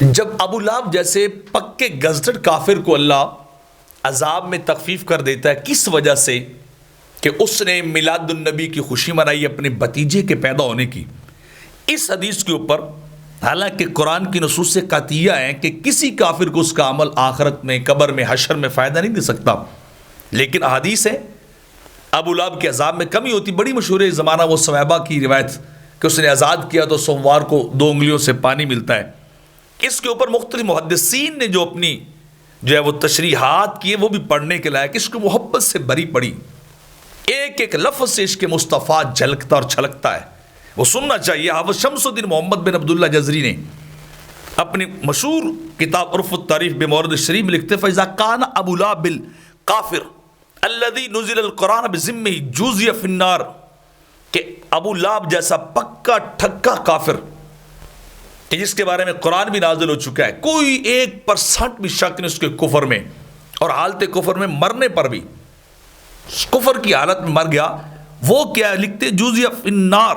جب ابو لہب جیسے پکے گزٹڈ کافر کو اللہ عذاب میں تخفیف کر دیتا ہے کس وجہ سے کہ اس نے میلاد النبی کی خوشی منائی اپنے بھتیجے کے پیدا ہونے کی. اس حدیث کے اوپر حالانکہ قرآن کی نصوص سے قطعیہ ہیں کہ کسی کافر کو اس کا عمل آخرت میں قبر میں حشر میں فائدہ نہیں دے سکتا، لیکن احادیث ہے ابو لہب کے عذاب میں کمی ہوتی. بڑی مشہور ہے زمانہ وہ صحابہ کی روایت کہ اس نے آزاد کیا تو سوموار کو 2 انگلیوں سے پانی ملتا ہے. اس کے اوپر مختلف محدثین نے جو اپنی وہ تشریحات کیے وہ بھی پڑھنے کے لائق، اس کو محبت سے بری پڑی. ایک ایک لفظ سے عشق مصطفیٰ جھلکتا اور چھلکتا ہے، وہ سننا چاہیے. حافظ شمس الدین محمد بن عبداللہ جزری نے اپنی مشہور کتاب عرف التعریف بمورد الشریف میں لکھتے فَإِذَا كَانَ أَبُو لَهَبٍ الْكَافِرُ الَّذِي نُزِلَ الْقُرْآنَ بِذِمِّهِ جُوزِيَ فِي النَّارِ، کہ ابو لہب جیسا پکا ٹھکا کافر کہ جس کے بارے میں قرآن بھی نازل ہو چکا ہے، کوئی 1% بھی شک نہیں اس کے کفر میں، اور حالت کفر میں مرنے پر بھی کفر کی حالت میں مر گیا. وہ کیا لکھتے جوزیہ فی النار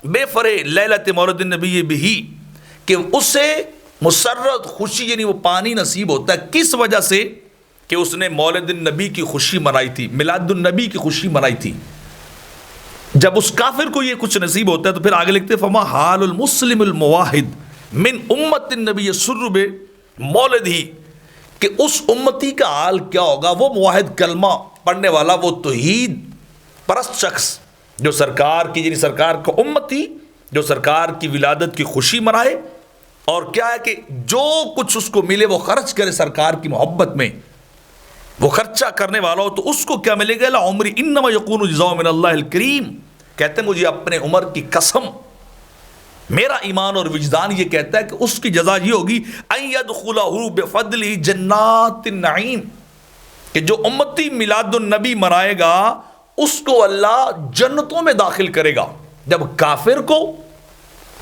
بے فرے لیلت مولد النبی بہی، کہ اسے مسرت خوشی یعنی وہ پانی نصیب ہوتا ہے کس وجہ سے کہ اس نے مولد النبی کی خوشی منائی تھی، میلاد النبی کی خوشی منائی تھی. جب اس کافر کو یہ کچھ نصیب ہوتا ہے تو پھر آگے لکھتے فما حال المسلم المواحد من امت النبی یسر بمولد ہی، کہ اس امتی کا حال کیا ہوگا، وہ موحد کلمہ پڑھنے والا، وہ توحید پرست شخص جو سرکار کی یعنی سرکار کا امتی جو سرکار کی ولادت کی خوشی منائے، اور کیا ہے کہ جو کچھ اس کو ملے وہ خرچ کرے سرکار کی محبت میں، وہ خرچہ کرنے والا ہو تو اس کو کیا ملے گا. لا عمری انما یکون جزاء من اللہ الکریم، کہتے ہیں مجھے اپنے عمر کی قسم میرا ایمان اور وجدان یہ کہتا ہے کہ اس کی جزا یہ ہوگی ان یدخلہ بفضلہ جنات النعیم، کہ جو امتی میلاد النبی منائے گا اس کو اللہ جنتوں میں داخل کرے گا. جب کافر کو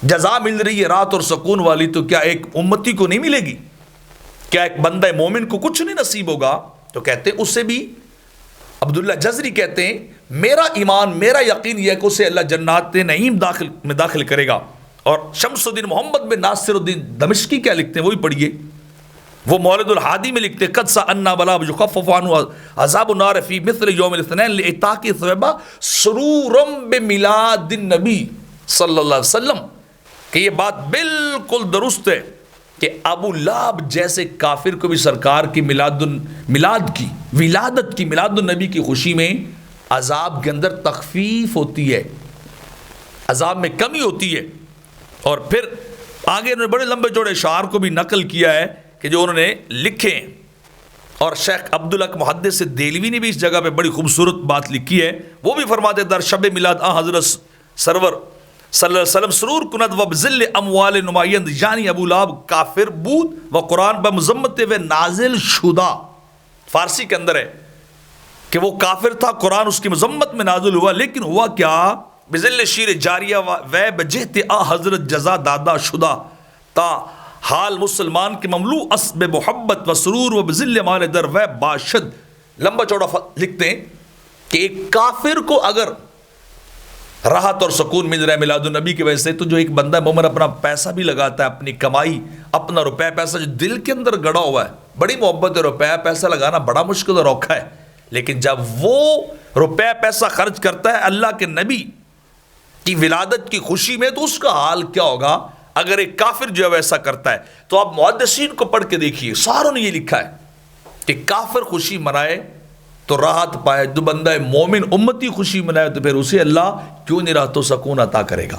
جزا مل رہی ہے رات اور سکون والی تو کیا ایک امتی کو نہیں ملے گی؟ کیا ایک بندہ مومن کو کچھ نہیں نصیب ہوگا؟ تو کہتے ہیں اس سے بھی عبداللہ جزری کہتے ہیں میرا ایمان میرا یقین یہ ہے کہ اسے اللہ جنات نعیم میں داخل کرے گا. اور شمس الدین محمد بن ناصر الدین دمشقی کیا لکھتے ہیں وہی پڑھیے، وہ مولد الحادی میں لکھتے قد سألنا بلا یخفف عنہ عذاب النار فی مثل یوم الاثنین لإعطاء ثوابا سرورا بمیلاد النبی صلی اللہ علیہ وسلم، کہ یہ بات بالکل درست ہے کہ ابو لہب جیسے کافر کو بھی سرکار کی ولادت کی میلاد النبی کی خوشی میں عذاب کے اندر تخفیف ہوتی ہے، عذاب میں کمی ہوتی ہے. اور پھر آگے انہوں نے بڑے لمبے چوڑے اشعار کو بھی نقل کیا ہے کہ جو انہوں نے لکھے، اور شیخ عبدالحق محدث دہلوی نے بھی اس جگہ پہ بڑی خوبصورت بات لکھی ہے. وہ بھی فرماتے در شب میلاد حضرت سرور صلی اللہ علیہ وسلم سرور کند و بذل اموال نمائند، یعنی ابو لہب کافر بود و قرآن بمذمت و نازل شدہ. فارسی کے اندر ہے کہ وہ کافر تھا، قرآن اس کی مذمت میں نازل ہوا، لیکن ہوا کیا بذل شیر جاریہ و بجہت حضرت جزا دادا شدہ، تا حال مسلمان کے مملو اسب محبت و سرور و بذل مال در و باشد. لمبا چوڑا لکھتے ہیں کہ ایک کافر کو اگر راحت اور سکون مل رہا ہے میلاد النبی کی وجہ سے، تو جو ایک بندہ مومن اپنا پیسہ بھی لگاتا ہے، اپنی کمائی اپنا روپے پیسہ جو دل کے اندر گڑا ہوا ہے، بڑی محبت ہے، روپے پیسہ لگانا بڑا مشکل اور اوکھا ہے، لیکن جب وہ روپے پیسہ خرچ کرتا ہے اللہ کے نبی کی ولادت کی خوشی میں تو اس کا حال کیا ہوگا اگر ایک کافر جو ہے ویسا کرتا ہے. تو آپ محدثین کو پڑھ کے دیکھیے، ساروں نے یہ لکھا ہے کہ کافر خوشی منائے تو راحت پائے، جو بندہ مومن امتی خوشی منائے تو پھر اسے اللہ کیوں نہیں راحت و سکون عطا کرے گا.